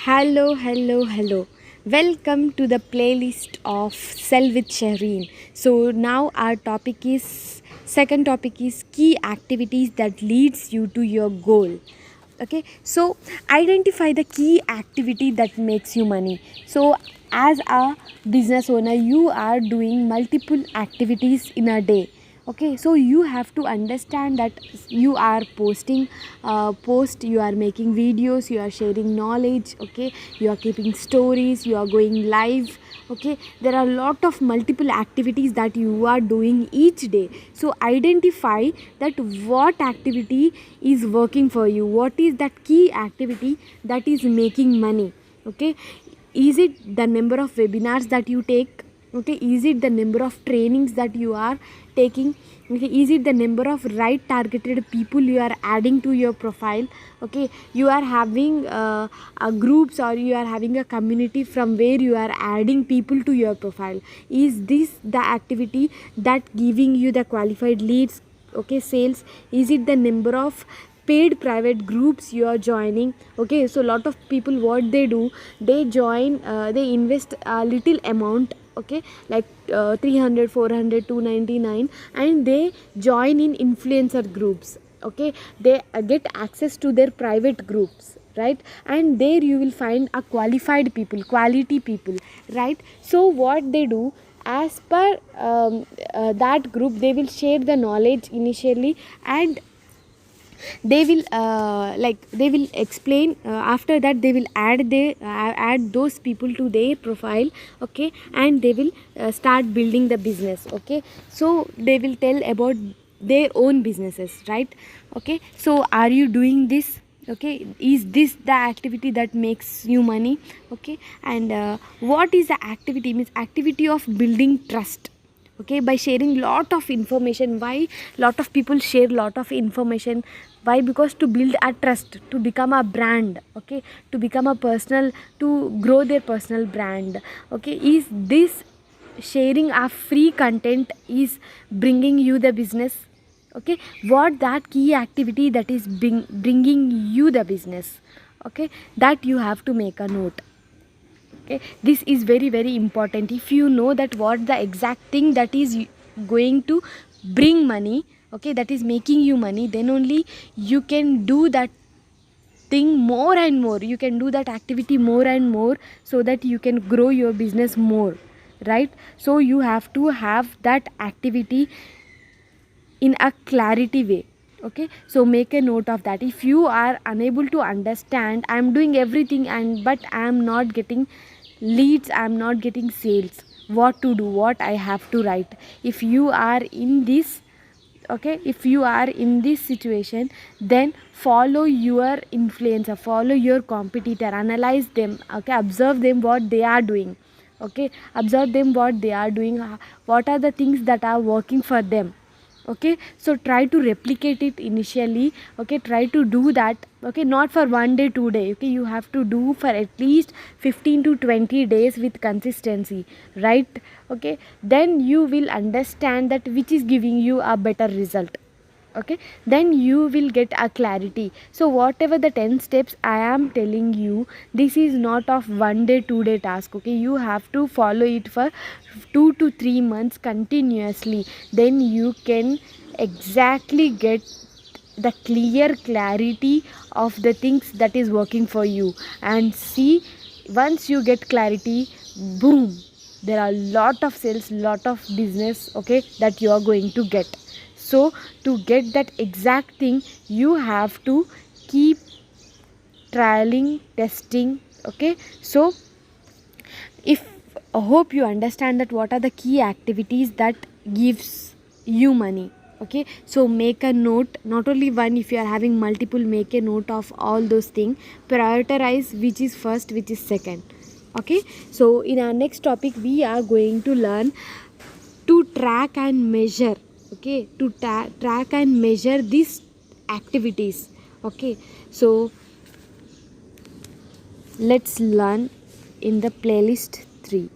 Hello, hello, hello. Welcome to the playlist of Sell with Shireen. So now our topic is second topic is key activities that leads you to your goal. Okay, so identify the key activity that makes you money. So as a business owner, you are doing multiple activities in a day. Okay, so you have to understand that you are posting you are making videos, you are sharing knowledge. Okay, you are keeping stories, you are going live. Okay, there are a lot of multiple activities that you are doing each day. So identify that what activity is working for you, what is that key activity that is making money. Okay, is it the number of webinars that you take? Okay, is it the number of trainings that you are taking? Okay, is it the number of right targeted people you are adding to your profile? Okay, you are having a groups, or you are having a community from where you are adding people to your profile. Is this the activity that giving you the qualified leads? Okay, sales. Is it the number of paid private groups you are joining? Okay, so a lot of people, what they do, they join, they invest a little amount. Okay, like 300, 400, 299, and they join in influencer groups. Okay, they get access to their private groups, right? And there you will find a qualified people, quality people, right? So what they do, as per that group, they will share the knowledge initially, and they will they will explain. After that, they will add those people to their profile. Okay, and they will start building the business. Okay, so they will tell about their own businesses, right? Okay, so are you doing this? Okay, is this the activity that makes you money? Okay, and what is the activity? Means activity of building trust. Okay, by sharing lot of information. Why lot of people share lot of information? Why? Because to build a trust, to become a brand. Okay, to become a personal, to grow their personal brand. Okay, is this sharing a free content is bringing you the business? Okay, what that key activity that is bringing you the business? Okay, that you have to make a note. Okay, this is very very important. If you know that what the exact thing that is going to bring money, okay, that is making you money, then only you can do that thing more and more. You can do that activity more and more, so that you can grow your business more, right? So you have to have that activity in a clarity way. Okay, so make a note of that. If you are unable to understand, I am doing everything, and but I am not getting leads, I am not getting sales, what to do, what I have to write? If you are in this, okay, if you are in this situation, then follow your influencer, follow your competitor, analyze them. Okay, observe them, what they are doing. Okay, observe them, what they are doing, what are the things that are working for them. Okay, so try to replicate it initially. Okay, try to do that. Okay, not for 1 day 2 day. Okay, you have to do for at least 15 to 20 days with consistency, right? Okay, then you will understand that which is giving you a better result. Okay, then you will get a clarity. So whatever the 10 steps I am telling you, this is not of 1 day 2 day task. Okay, you have to follow it for 2 to 3 months continuously. Then you can exactly get the clear clarity of the things that is working for you. And see, once you get clarity, boom, there are lot of sales, lot of business, okay, that you are going to get. So to get that exact thing, you have to keep trialing, testing. Okay, so if I hope you understand that what are the key activities that gives you money. Okay, so make a note, not only one. If you are having multiple, make a note of all those things. Prioritize which is first, which is second. Okay, so in our next topic, we are going to learn to track and measure. Okay, to track and measure these activities. Okay, so let's learn in the playlist 3.